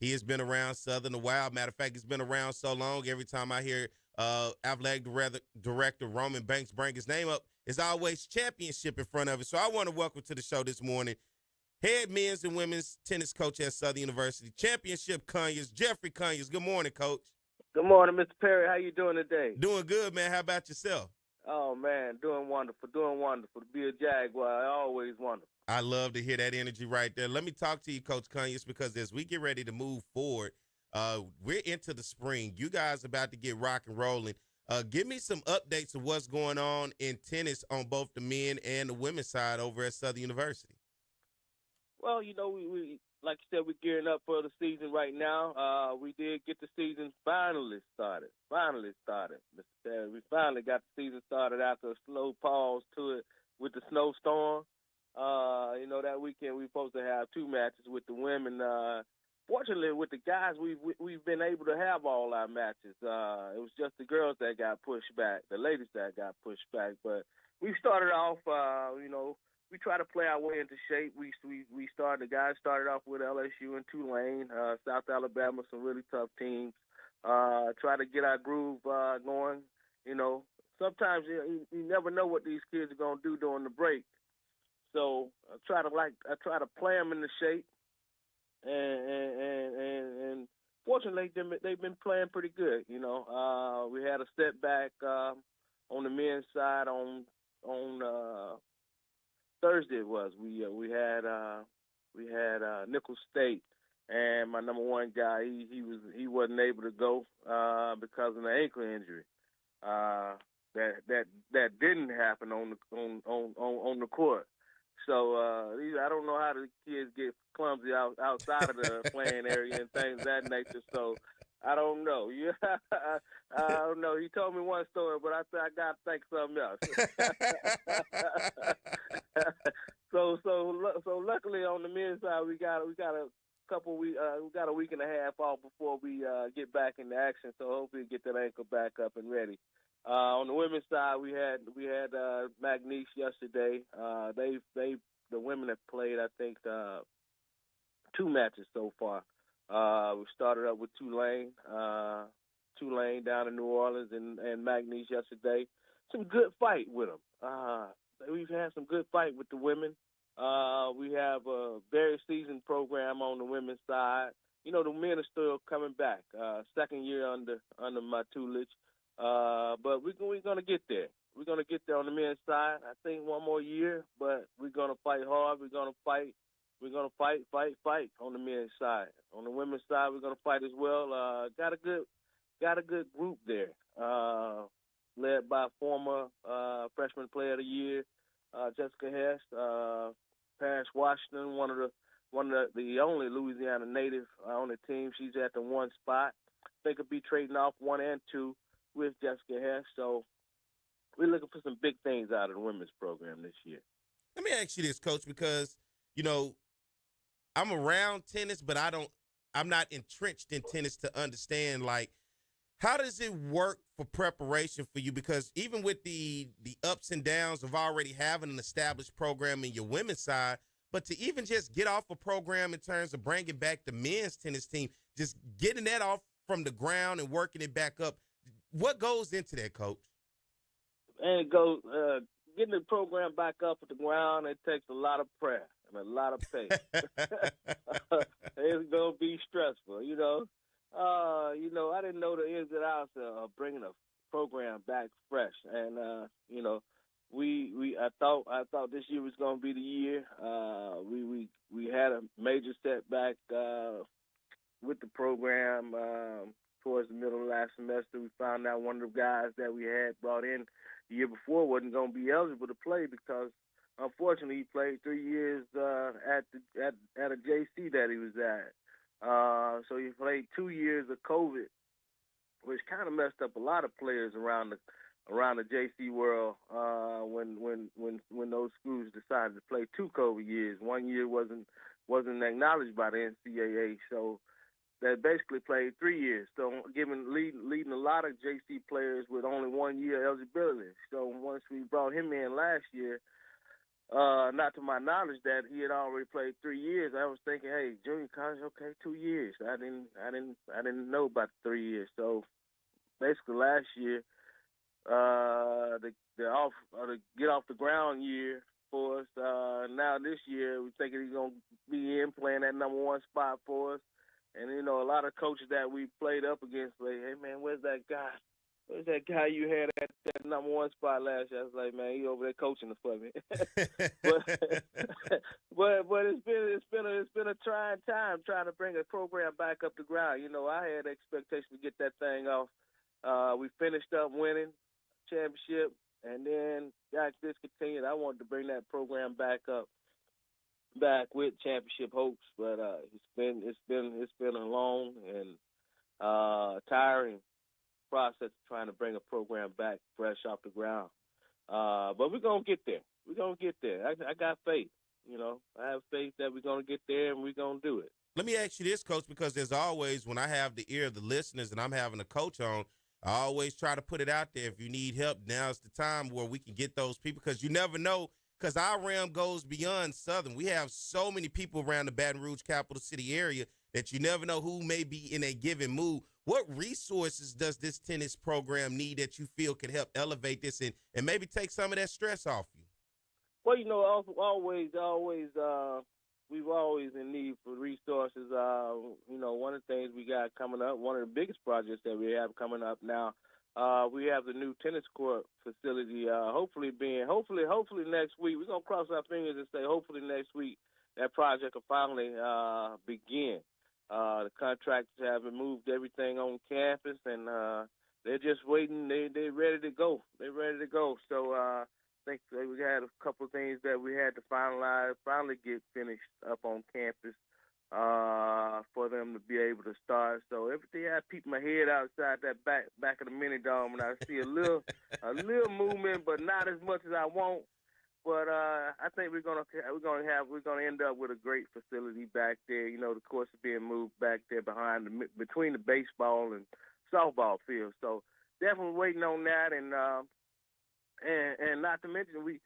He has been around Southern a while. Matter of fact, he's been around so long. Every time I hear athletic director Roman Banks bring his name up, it's always championship in front of it. So I want to welcome to the show this morning head men's and women's tennis coach at Southern University, championship Conyers, Jeffrey Conyers. Good morning, Coach. Good morning, Mr. Perry. How you doing today? Doing good, man. How about yourself? Oh, man, doing wonderful, doing wonderful. To be a Jaguar, always wonderful. I love to hear that energy right there. Let me talk to you, Coach Conyers, because as we get ready to move forward, we're into the spring. You guys about to get rock and rolling. Give me some updates of what's going on in tennis on both the men and the women's side over at Southern University. Well, you know, we like you said, we're gearing up for the season right now. We did get the season finally started. Mr. Perry. We finally got the season started after a slow pause to it with the snowstorm. You know, that weekend we were supposed to have 2 matches with the women. Fortunately, with the guys, we've been able to have all our matches. It was just the girls that got pushed back, the ladies that got pushed back. But we started off, you know, we try to play our way into shape. The guys started off with LSU and Tulane, South Alabama, some really tough teams. Try to get our groove going. You know, sometimes you never know what these kids are gonna do during the break. So I try to play them into shape, and fortunately they've been playing pretty good. You know, we had a setback on the men's side on Thursday. It was we had Nickel State, and my number 1 guy he wasn't able to go because of an ankle injury. That didn't happen on the court. So I don't know how the kids get clumsy outside of the playing area and things of that nature. So I don't know. Yeah, I don't know. He told me one story, but I said I got to think something else. So luckily on the men's side we got a couple we got a week and a half off before we get back into action. So hopefully get that ankle back up and ready. On the women's side, we had Magnice yesterday. The women have played, I think, 2 matches so far. We started up with Tulane down in New Orleans, and Magnice yesterday. Some good fight with them. We've had some good fight with the women. We have a very seasoned program on the women's side. You know, the men are still coming back. Second year under my tutelage. But we're going to get there. We're going to get there on the men's side. I think 1 more year, but we're going to fight hard. We're going to fight. We're going to fight on the men's side. On the women's side, we're going to fight as well. Got a good group there, led by former freshman player of the year, Jessica Hess, Parrish Washington, one of the only Louisiana native on the team. She's at the 1 spot. I think it'll be trading off 1 and 2 with Jessica Hess. So we're looking for some big things out of the women's program this year. Let me ask you this, Coach, because, you know, I'm around tennis, but I'm not entrenched in tennis to understand, like, how does it work for preparation for you? Because even with the ups and downs of already having an established program in your women's side, but to even just get off a program in terms of bringing back the men's tennis team, just getting that off from the ground and working it back up, what goes into that, Coach? And it goes getting the program back up at the ground. It takes a lot of prayer and a lot of faith. It's gonna be stressful, you know. I didn't know the ins and outs of bringing a program back fresh, and you know, I thought this year was gonna be the year. We had a major setback with the program. Towards the middle of last semester, we found out one of the guys that we had brought in the year before wasn't going to be eligible to play because, unfortunately, he played 3 years at a JC that he was at. So he played 2 years of COVID, which kind of messed up a lot of players around the JC world when those schools decided to play 2 COVID years. 1 year wasn't acknowledged by the NCAA, so that basically played 3 years, so leading a lot of JC players with only 1 year eligibility. So once we brought him in last year, not to my knowledge, that he had already played 3 years. I was thinking, hey, junior college, okay, 2 years. I didn't know about the 3 years. So basically, last year, the get off the ground year for us. Now this year, we're thinking he's gonna be in playing that number one spot for us. And you know, a lot of coaches that we played up against, like, hey man, where's that guy? Where's that guy you had at that number one spot last year? I was like, man, he over there coaching for me. but it's been a trying time trying to bring a program back up the ground. You know, I had expectations to get that thing off. We finished up winning championship, and then got discontinued. I wanted to bring that program back with championship hopes, but it's been a long and tiring process trying to bring a program back fresh off the ground. But we're gonna get there. We're gonna get there. I got faith. You know, I have faith that we're gonna get there and we're gonna do it. Let me ask you this, Coach, because there's always, when I have the ear of the listeners and I'm having a coach on, I always try to put it out there. If you need help, now's the time where we can get those people, because you never know, because our realm goes beyond Southern. We have so many people around the Baton Rouge capital city area that you never know who may be in a given mood. What resources does this tennis program need that you feel could help elevate this and maybe take some of that stress off you? Well, you know, we've always in need for resources. You know, one of the things we got coming up, one of the biggest projects that we have coming up now, we have the new tennis court facility. Hopefully next week. We're gonna cross our fingers and say hopefully next week that project will finally begin. The contractors have moved everything on campus, and they're just waiting. They're ready to go. So I think we had a couple of things that we had to finally get finished up on campus for them to be able to start. So every day I peek my head outside that back of the mini dome, and I see a little movement, but not as much as I want. But I think we're gonna end up with a great facility back there. You know, the course is being moved back there between the baseball and softball field. So definitely waiting on that, and not to mention we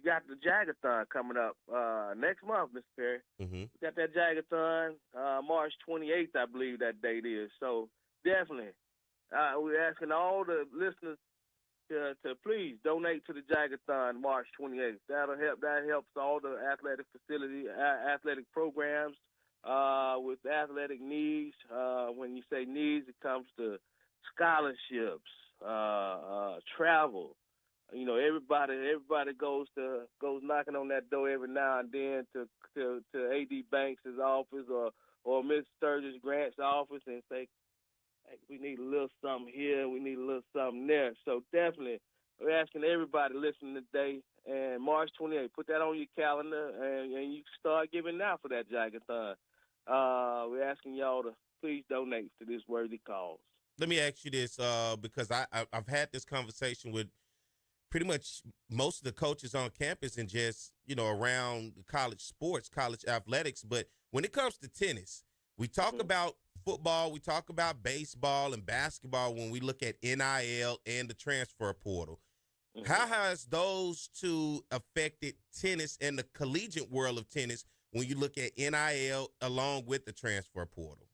got the Jaguar coming up next month, Mr. Perry. Mm-hmm. We got that Jaguar March 28th, I believe that date is. So definitely, we're asking all the listeners to please donate to the Jaguar March 28th. That'll help. That helps all the athletic programs with athletic needs. When you say needs, it comes to scholarships, travel. You know, everybody goes knocking on that door every now and then to A.D. Banks' office or Miss Sturgis Grant's office and say, hey, we need a little something here, we need a little something there. So definitely, we're asking everybody listening today, and March 28th, put that on your calendar, and you start giving now for that Jaguar. We're asking y'all to please donate to this worthy cause. Let me ask you this, because I've had this conversation with pretty much most of the coaches on campus and just, you know, around college sports, college athletics. But when it comes to tennis, we talk about football, we talk about baseball and basketball when we look at NIL and the transfer portal. Mm-hmm. How has those two affected tennis and the collegiate world of tennis when you look at NIL along with the transfer portal?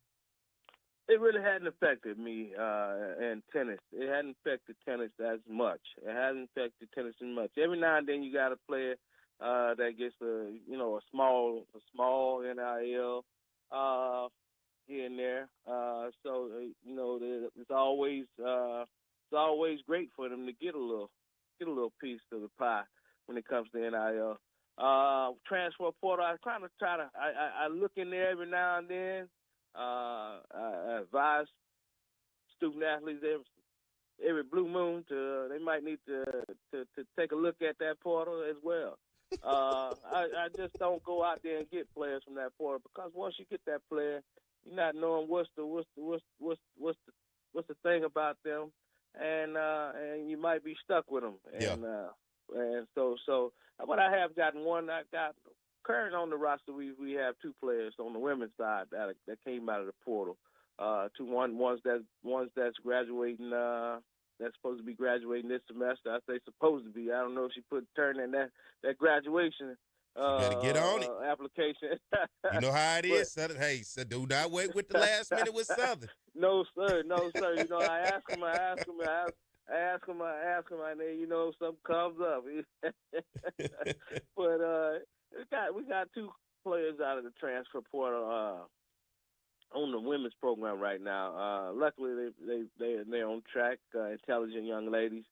It really hadn't affected me in tennis. It hadn't affected tennis as much. It hasn't affected tennis as much. Every now and then you got a player that gets a small NIL here and there. So it's always great for them to get a little piece of the pie when it comes to NIL. Transfer portal, I look in there every now and then. I advise student athletes every blue moon they might need to take a look at that portal as well. I just don't go out there and get players from that portal, because once you get that player, you're not knowing what's the thing about them, and you might be stuck with them. And so but I have gotten one. I got current on the roster. We have two players on the women's side that came out of the portal. One's that's graduating that's supposed to be graduating this semester. I say supposed to be. I don't know if she turned in that graduation You better get on it. application. You know how it But, is, Southern. Hey, so do not wait with the last minute with Southern. No, sir. No, sir. You know, I ask him, and then, you know, something comes up. But we got 2 players out of the transfer portal on the women's program right now. Luckily, they're on track, intelligent young ladies.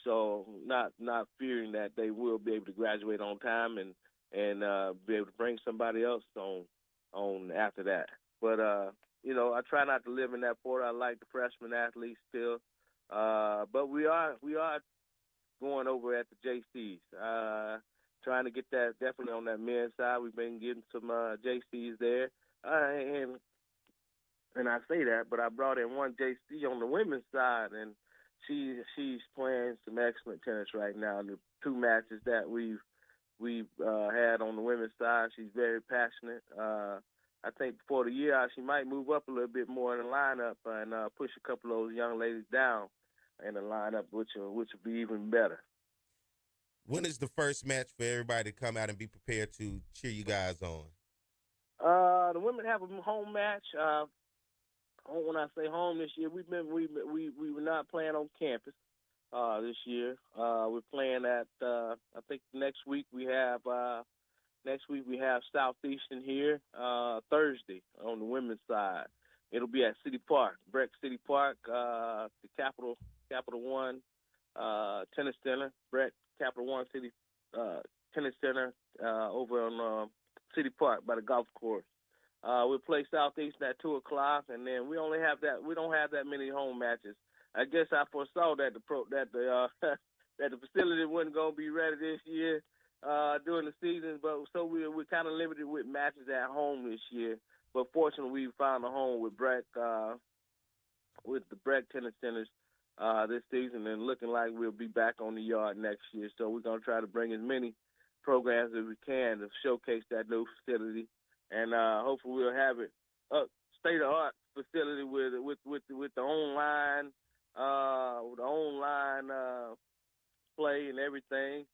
So not fearing that they will be able to graduate on time and be able to bring somebody else on after that. But you know, I try not to live in that portal. I like the freshman athletes still, but we are going over at the JCs. Trying to get that definitely on that men's side. We've been getting some JCs there, and I say that, but I brought in one JC on the women's side, and she's playing some excellent tennis right now. The 2 matches that we've had on the women's side, she's very passionate. I think before the year out, she might move up a little bit more in the lineup and push a couple of those young ladies down in the lineup, which will be even better. When is the first match for everybody to come out and be prepared to cheer you guys on? The women have a home match. When I say home this year, we were not playing on campus this year. We're playing at I think next week we have Southeastern here Thursday on the women's side. It'll be at City Park, Breck City Park, the Capital One Tennis Center, Breck Capital One City Tennis Center over on City Park by the golf course. We'll play Southeastern at 2:00, and then we don't have that many home matches. I guess I foresaw that that the facility wasn't going to be ready this year during the season, but so we're kind of limited with matches at home this year. But fortunately, we found a home with the Breck Tennis Centers this season, and looking like we'll be back on the yard next year. So we're going to try to bring as many programs as we can to showcase that new facility, and hopefully we'll have it state-of-the-art facility with the online play and everything.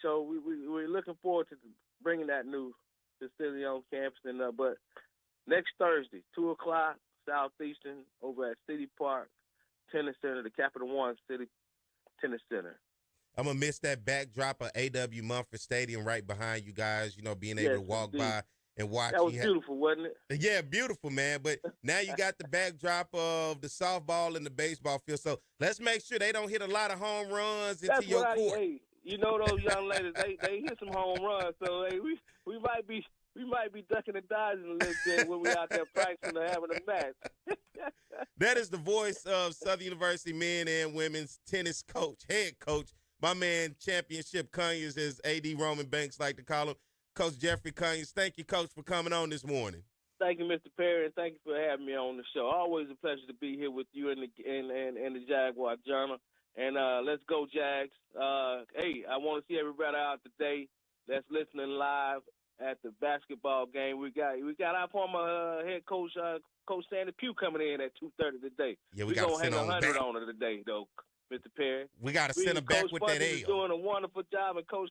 So we're looking forward to bringing that new facility on campus. And but next Thursday, 2:00, Southeastern over at City Park Tennis Center, the Capital One City Tennis Center. I'm going to miss that backdrop of A.W. Mumford Stadium right behind you guys, you know, being able to walk by and watch. That was beautiful, wasn't it? Yeah, beautiful, man. But now you got the backdrop of the softball and the baseball field. So let's make sure they don't hit a lot of home runs into your court. Hey, you know those young ladies, they hit some home runs. So hey, we might be ducking and dodging a little bit when we out there practicing or having a match. That is the voice of Southern University men and women's tennis coach, head coach, my man, Championship Conyers, as A.D. Roman Banks like to call him, Coach Jeffrey Conyers. Thank you, Coach, for coming on this morning. Thank you, Mr. Perry, and thank you for having me on the show. Always a pleasure to be here with you and the Jaguar Journal. And let's go, Jags. Hey, I want to see everybody out today that's listening live at the basketball game. We got our former head coach, Coach Sandy Pugh, coming in at 2:30 today. Yeah, we got to send 100 on her today, though, Mr. Perry. We got to send her back with that Ale. Is doing a wonderful job, and Coach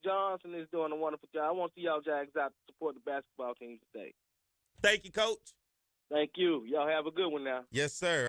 Johnson is doing a wonderful job. I want to see y'all Jags out to support the basketball team today. Thank you, Coach. Thank you. Y'all have a good one now. Yes, sir.